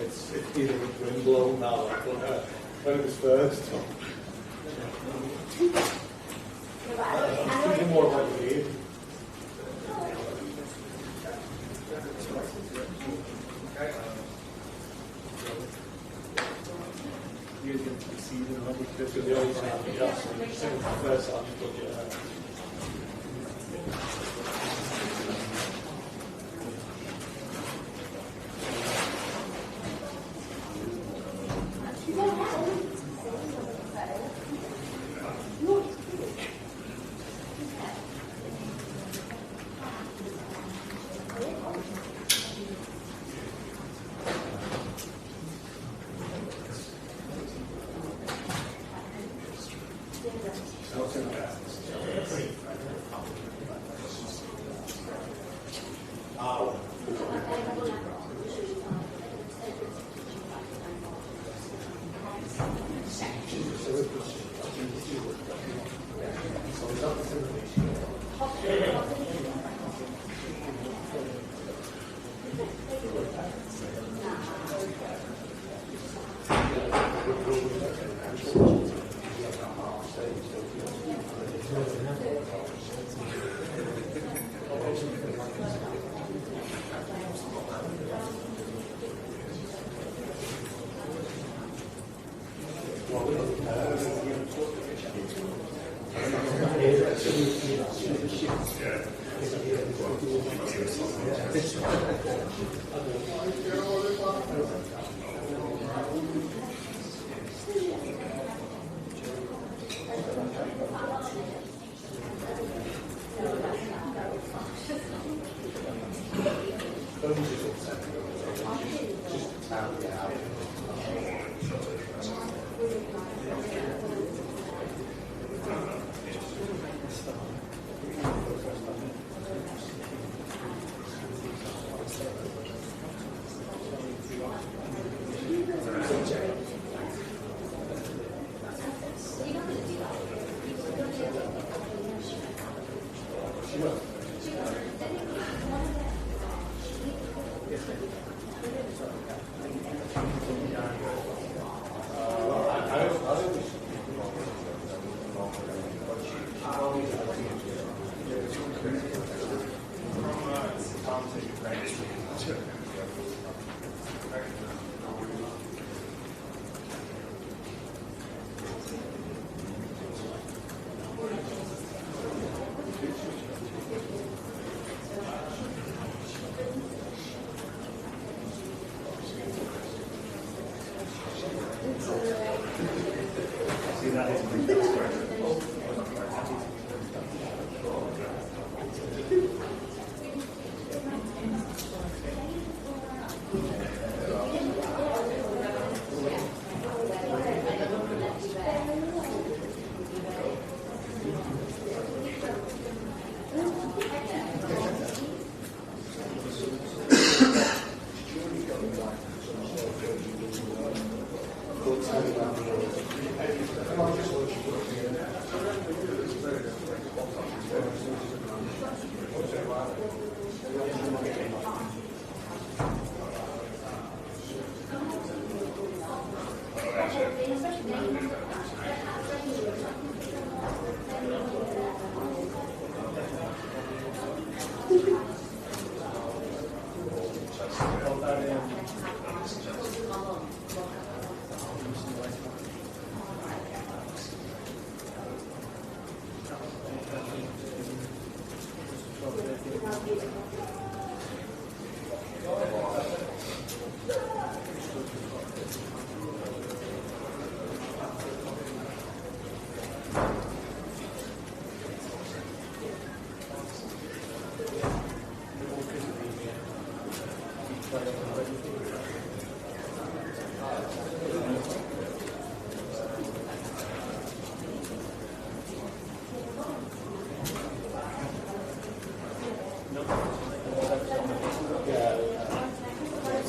It's either wind blown now, when it was first. Thinking more about the game. You can see the number because of the old time, yes, the first time you put your head.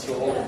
så håller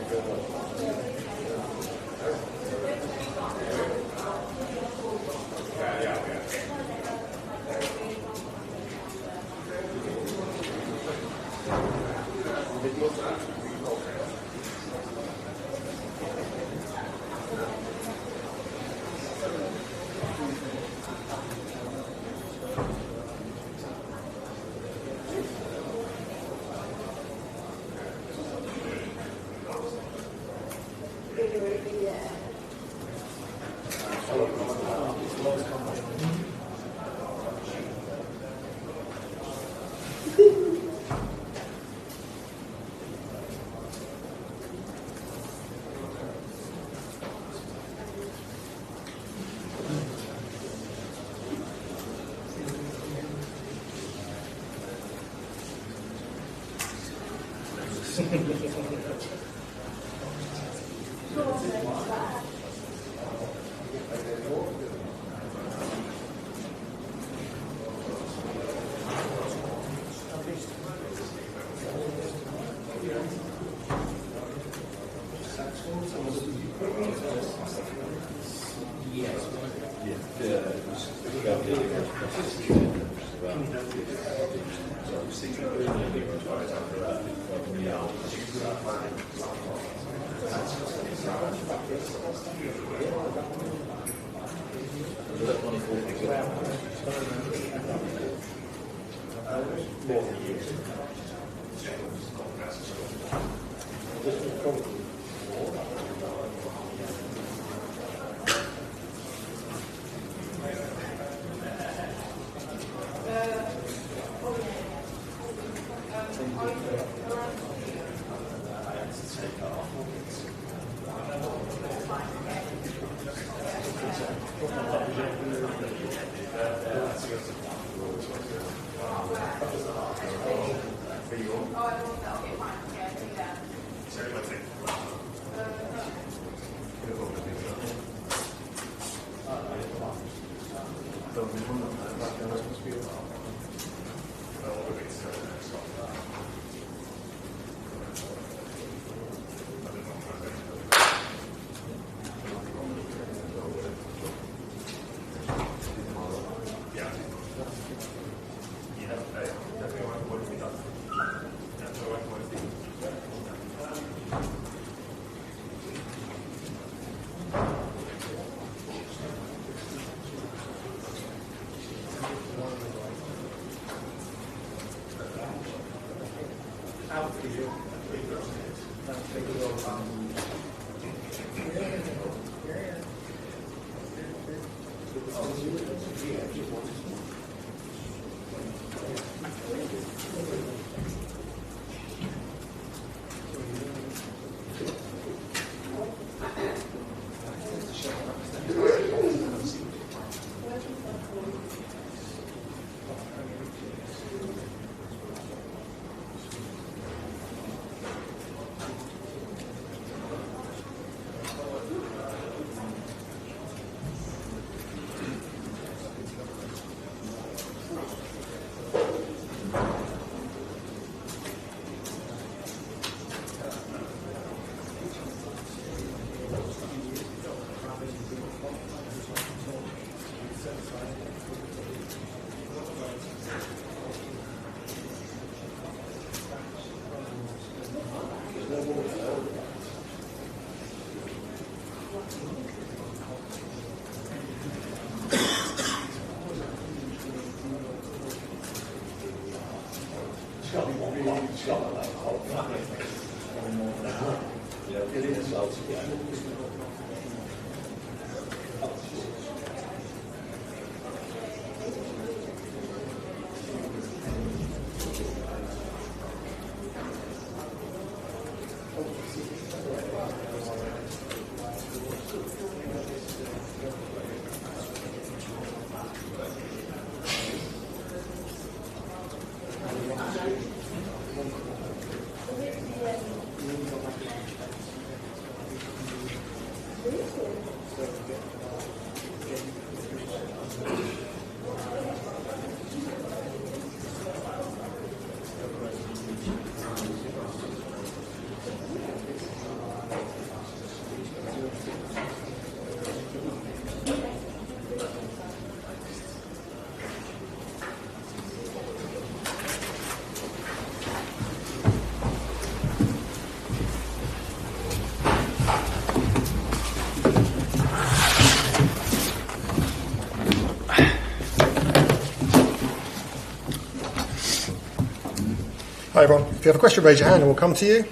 everyone. If you have a question, raise your hand and we'll come to you.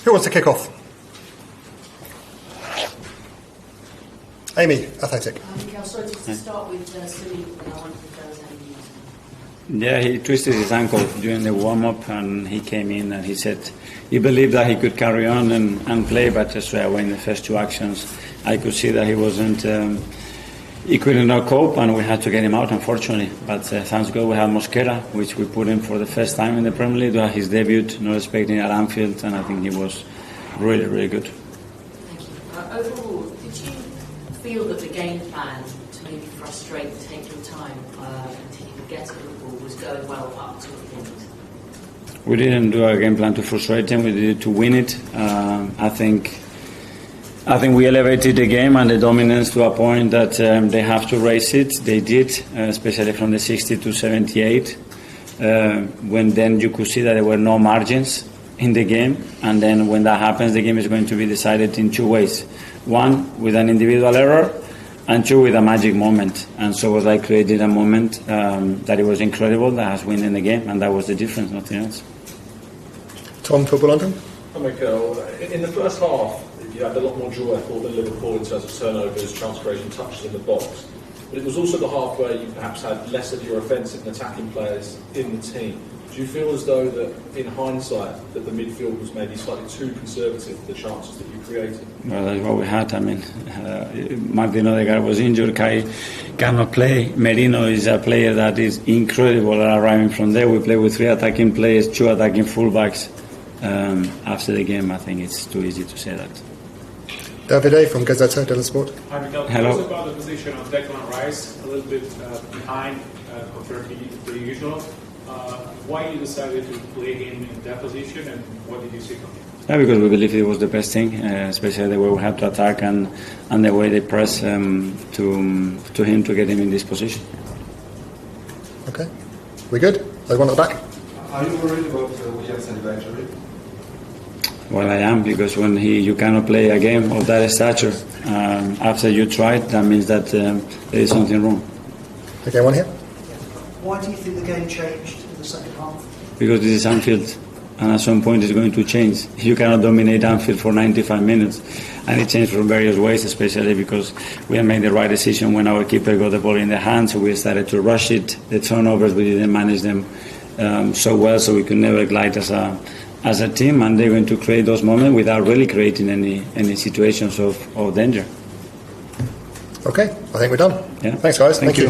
Who wants to kick off? Amy, Athletic. Mikel, sorry, just to start with Sully, I wonder if there was any news. Yeah, he twisted his ankle during the warm-up and he came in and he said he believed that he could carry on and play, but straight away in the first two actions I could see that he wasn't, he could not cope and we had to get him out, unfortunately. But thanks God we have Mosquera, which we put in for the first time in the Premier League, to his debut, not expecting at Anfield, and I think he was really, really good. Thank you. Overall, did you feel that the game plan to maybe frustrate, take your time until you could get to Liverpool was going well up to the end? We didn't do a game plan to frustrate them. We did it to win it. I think we elevated the game and the dominance to a point that they have to raise it. They did, especially from the 60 to 78. When then you could see that there were no margins in the game, and then when that happens, the game is going to be decided in two ways: one, with an individual error, and two, with a magic moment. And so was I created a moment that it was incredible, that has won in the game, and that was the difference, nothing else. Tom, Football London. Hi, Mikel. In the first half, you had a lot more joy, I thought, than Liverpool in terms of turnovers, chance creation, touches in the box. But it was also the half where you perhaps had less of your offensive and attacking players in the team. Do you feel as though that, in hindsight, that the midfield was maybe slightly too conservative for the chances that you created? Well, that's what we had. I mean, Martin Odegaard was injured. Kai cannot play. Merino is a player that is incredible at arriving from there. We play with three attacking players, two attacking fullbacks. After the game, I think it's too easy to say that. Davide from Gazzetta dello Sport. Hi, Mikel. Hello. What about the position of Declan Rice, a little bit behind compared to the usual? Why you decided to play him in that position, and what did you see from him? Yeah, because we believe it was the best thing, especially the way we had to attack and the way they press to him to get him in this position. Okay. We good? There's one at the back. Are you worried about Williams' injury? Well, I am, because when you cannot play a game of that stature after you tried, that means that there is something wrong. Okay, one here. Why do you think the game changed in the second half? Because this is Anfield, and at some point it's going to change. You cannot dominate Anfield for 95 minutes, and it changed from various ways, especially because we had made the right decision when our keeper got the ball in the hands, so we started to rush it. The turnovers, we didn't manage them so well, so we could never glide as a team, and they're going to create those moments without really creating any situations of danger. Okay, I think we're done. Yeah. Thanks, guys. Thank you.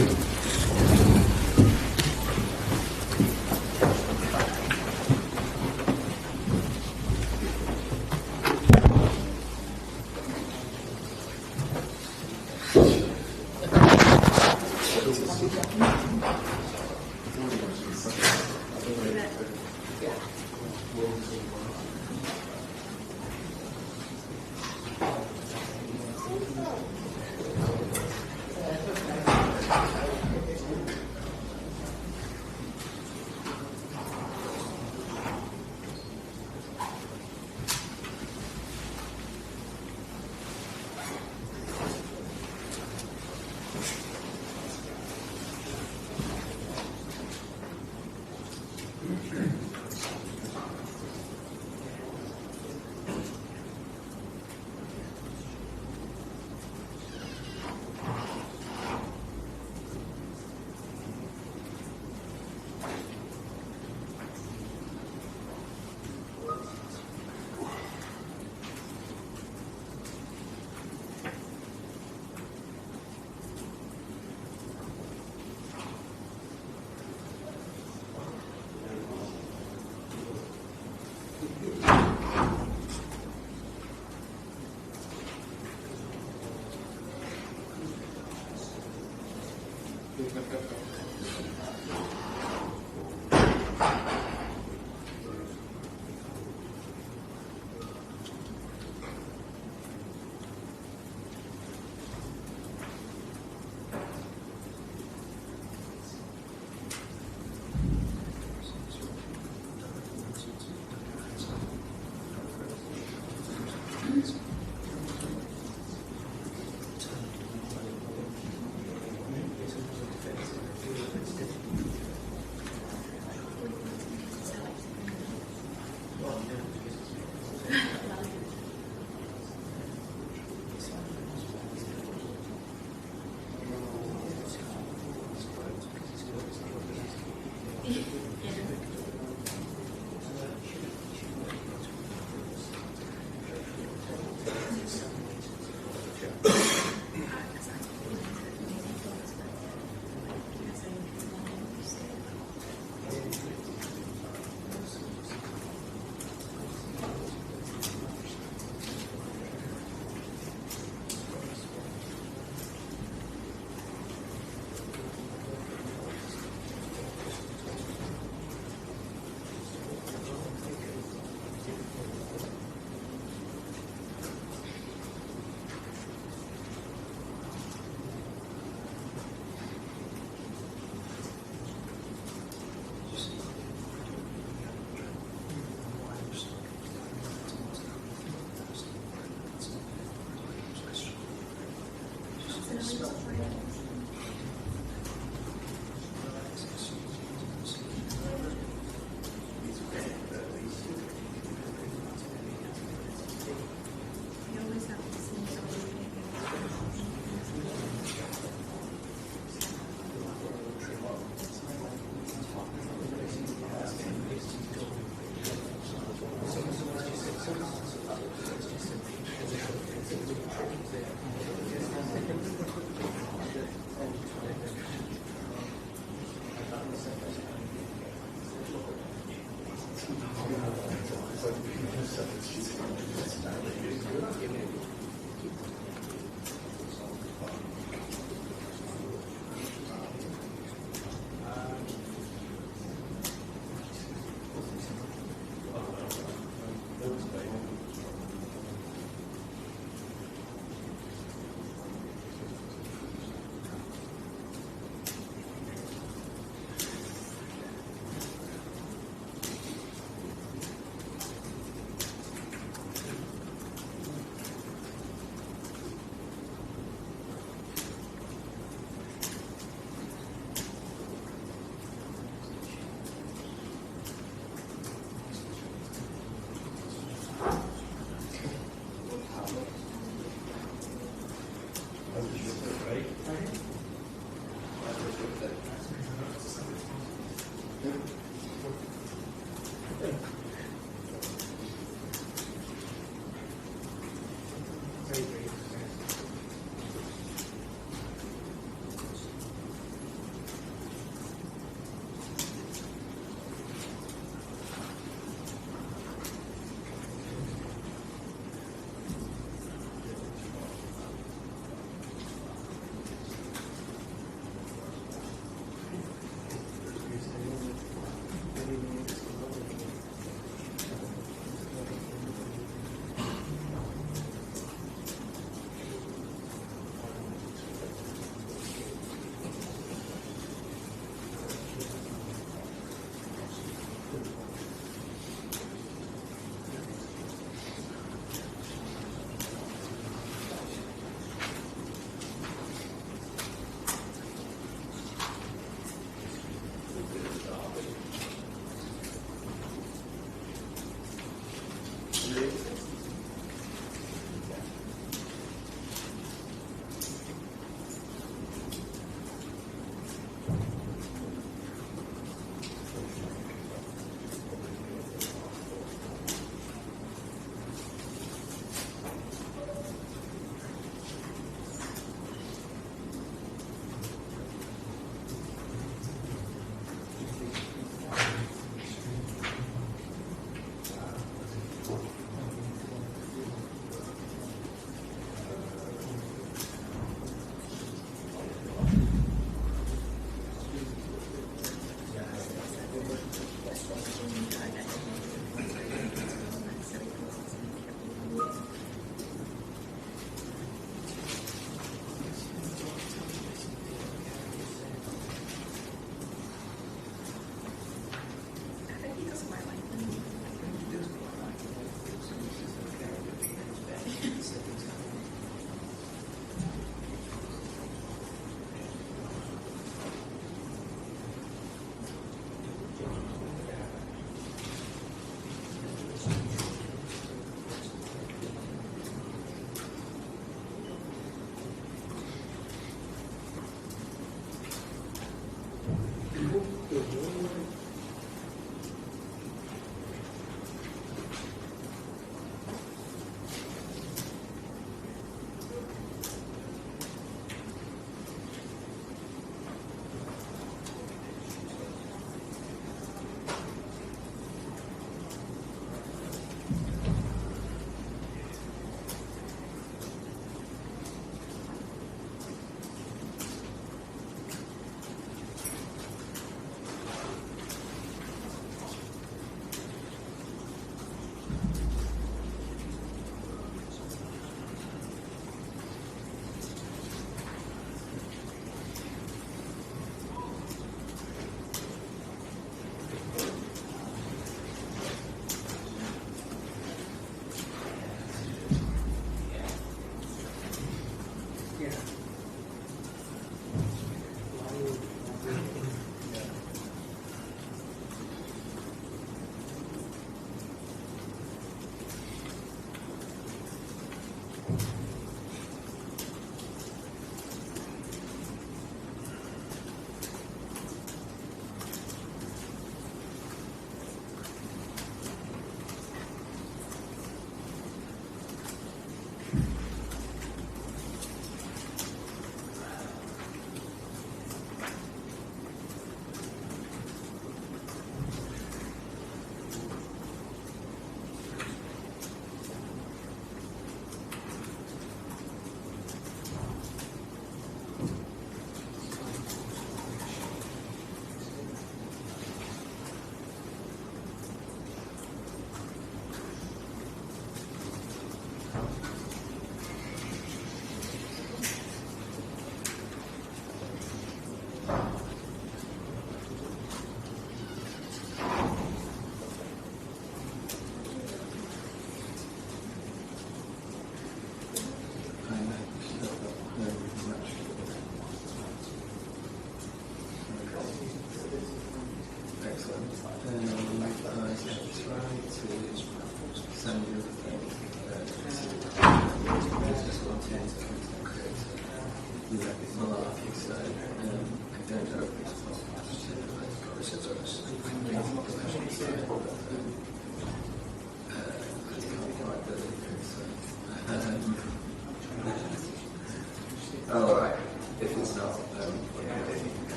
Oh, right. If it's not,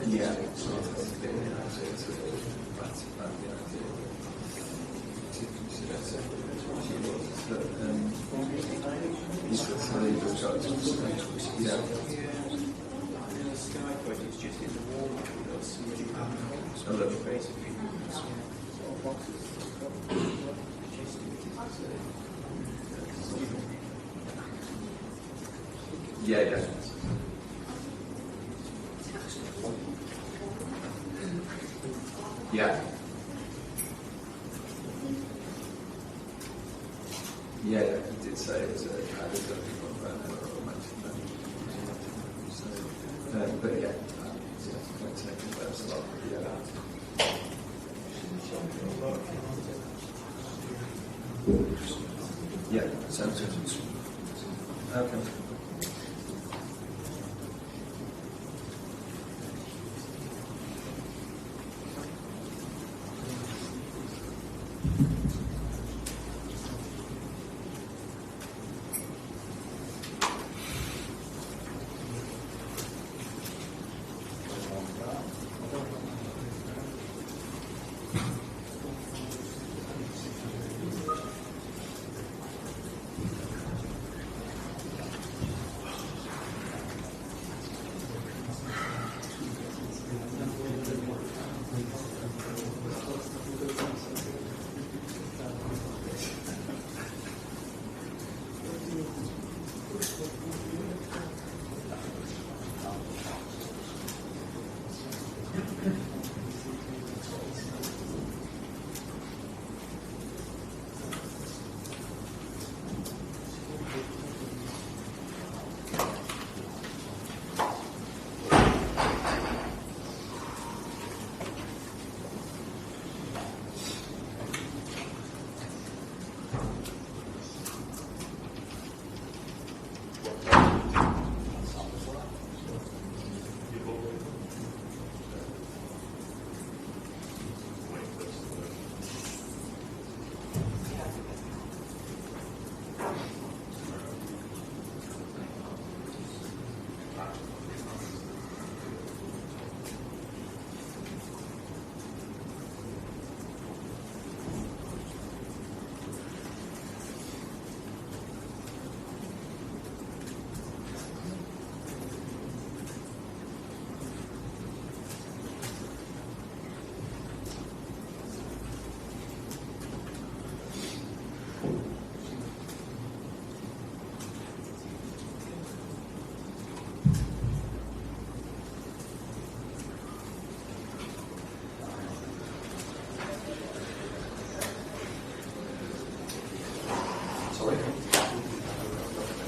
yeah. Yeah, yeah. Yeah. Yeah, yeah, he did say it was a added but yeah, that's a lot. Yeah, sounds good. Okay.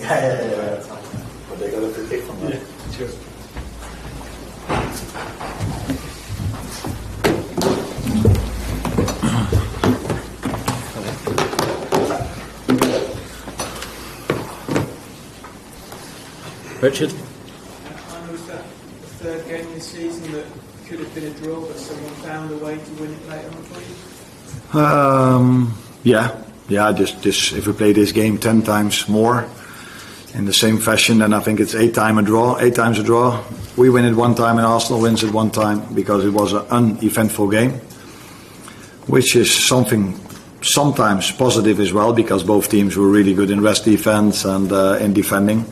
Yeah. But they got a free kick from that. Yeah, cheers. Richard? I know it's that third game this season that could have been a draw, but someone found a way to win it later on for you? Yeah. Just if we play this game 10 times more in the same fashion, then I think it's 8 times a draw. We win it one time and Arsenal wins it one time because it was an uneventful game, which is something sometimes positive as well because both teams were really good in rest defense and in defending.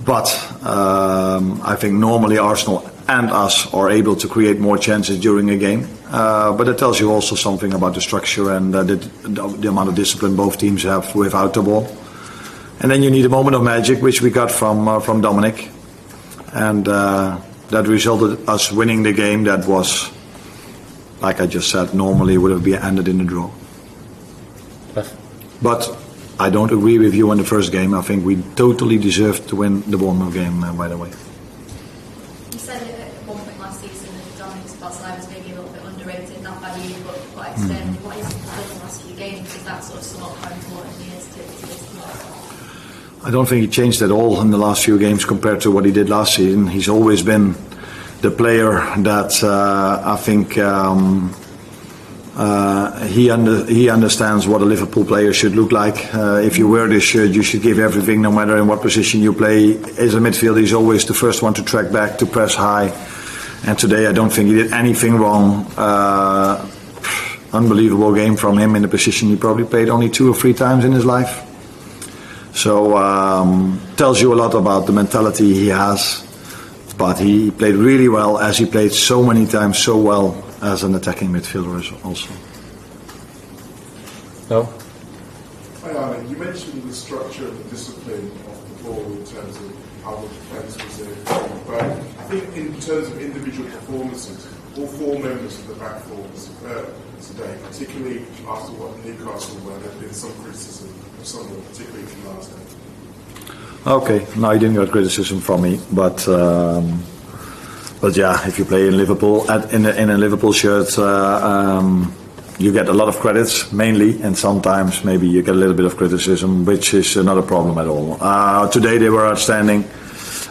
But I think normally Arsenal and us are able to create more chances during a game. But it tells you also something about the structure and the amount of discipline both teams have without the ball. And then you need a moment of magic, which we got from Dominic. And that resulted us winning the game that was, like I just said, normally would have been ended in a draw. But I don't agree with you on the first game. I think we totally deserved to win the Bournemouth game, by the way. You said it at one point last season that Dominic's Barcelona was maybe a little bit underrated, not by you, but quite externally. What is the last few games. Does that sort of sum up how important he is to this team? I don't think he changed at all in the last few games compared to what he did last season. He's always been the player that I think he understands what a Liverpool player should look like. If you wear this shirt, you should give everything, no matter in what position you play. As a midfielder, he's always the first one to track back, to press high. And today, I don't think he did anything wrong. Unbelievable game from him in a position he probably played only 2 or 3 times in his life. So tells you a lot about the mentality he has. But he played really well, as he played so many times so well as an attacking midfielder also. No? Hi Arne, you mentioned the structure and the discipline of the ball in terms of how the defence was there. But I think in terms of individual performances, all 4 members of the back four were superb today, particularly after what Newcastle, where there had been some criticism of some of them, particularly from last game. Okay, no, he didn't get criticism from me, but yeah, if you play in Liverpool in a Liverpool shirt, you get a lot of credits mainly, and sometimes maybe you get a little bit of criticism, which is not a problem at all. Today they were outstanding.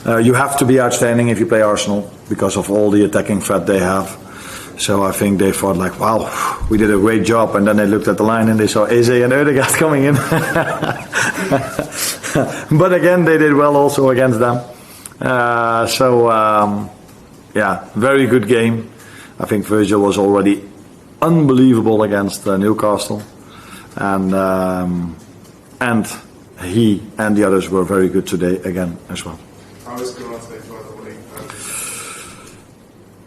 You have to be outstanding if you play Arsenal because of all the attacking threat they have. So I think they thought like, wow, we did a great job, and then they looked at the line and they saw Eze and Ødegaard coming in. But again, they did well also against them. Yeah, very good game. I think Virgil was already unbelievable against Newcastle, and he and the others were very good today again as well. How is Konate for the winning?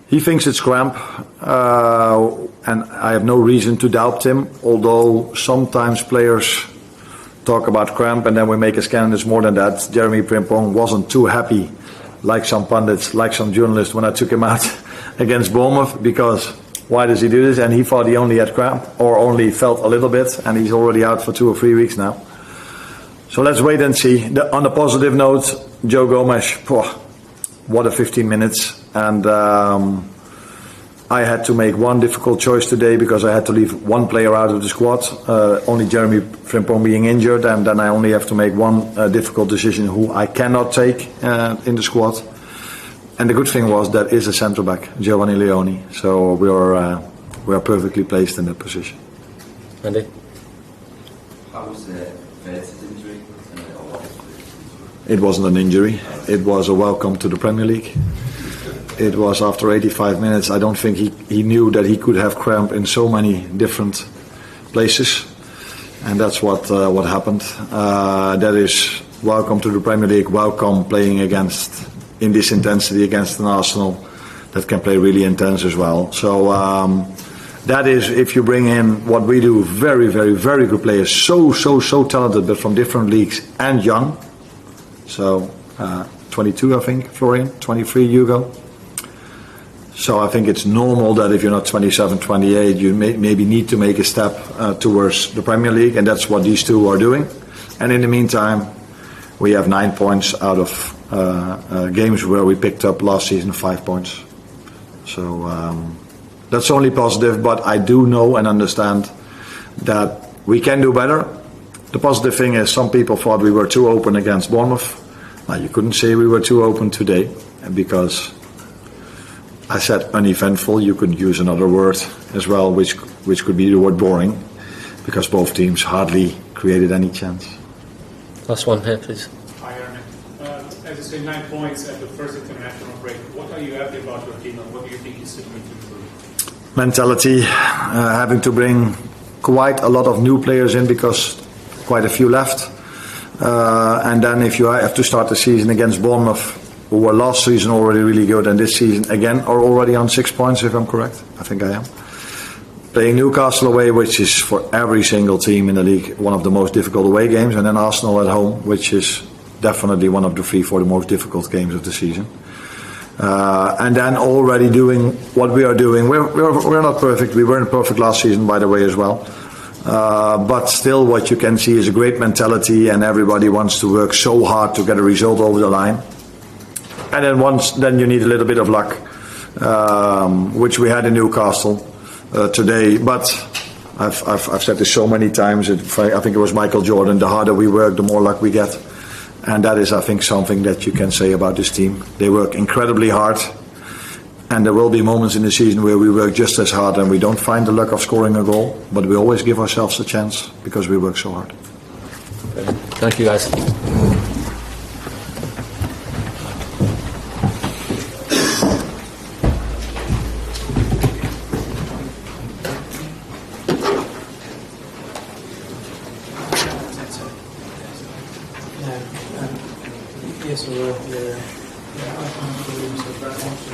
He thinks it's cramp, and I have no reason to doubt him, although sometimes players talk about cramp and then we make a scan and it's more than that. Jeremy Frimpong wasn't too happy, like some pundits, like some journalists, when I took him out against Bournemouth, because why does he do this? And he thought he only had cramp or only felt a little bit, and he's already out for 2 or 3 weeks now. So let's wait and see. On a positive note, Joe Gomes, what a 15 minutes. And I had to make one difficult choice today because I had to leave one player out of the squad, only Jeremy Frimpong being injured, and then I only have to make one difficult decision who I cannot take in the squad. And the good thing was that is a centre back, Giovanni Leoni. So we are perfectly placed in that position. Andy? How was the Verte's injury? It wasn't an injury. It was a welcome to the Premier League. It was after 85 minutes. I don't think he knew that he could have cramp in so many different places, and that's what happened. That is welcome to the Premier League. Welcome playing in this intensity against an Arsenal that can play really intense as well. So that is, if you bring in what we do, very, very, very good players, so talented, but from different leagues and young. So 22, I think, Florian, 23, Hugo. So I think it's normal that if you're not 27, 28, you maybe need to make a step towards the Premier League, and that's what these two are doing. And in the meantime, we have 9 points out of games where we picked up last season 5 points. So that's only positive, but I do know and understand that we can do better. The positive thing is some people thought we were too open against Bournemouth. Now, you couldn't say we were too open today, because I said uneventful. You could use another word as well, which could be the word boring, because both teams hardly created any chance. Last one here, please. Hi, Arne. As you say, 9 points at the first international break. What are you happy about your team, and what do you think you still need to improve? Mentality, having to bring quite a lot of new players in because quite a few left. And then if you have to start the season against Bournemouth, who were last season already really good, and this season again are already on 6 points, if I'm correct. I think I am. Playing Newcastle away, which is for every single team in the league one of the most difficult away games, and then Arsenal at home, which is definitely one of the 3-4 most difficult games of the season. And then already doing what we are doing. We're not perfect. We weren't perfect last season, by the way, as well. But still, what you can see is a great mentality, and everybody wants to work so hard to get a result over the line. And then you need a little bit of luck, which we had in Newcastle today. But I've said this so many times. I think it was Michael Jordan. The harder we work, the more luck we get, and that is, I think, something that you can say about this team. They work incredibly hard, and there will be moments in the season where we work just as hard and we don't find the luck of scoring a goal, but we always give ourselves a chance because we work so hard. Thank you, guys. Yes, we will. Yeah. I can't believe so.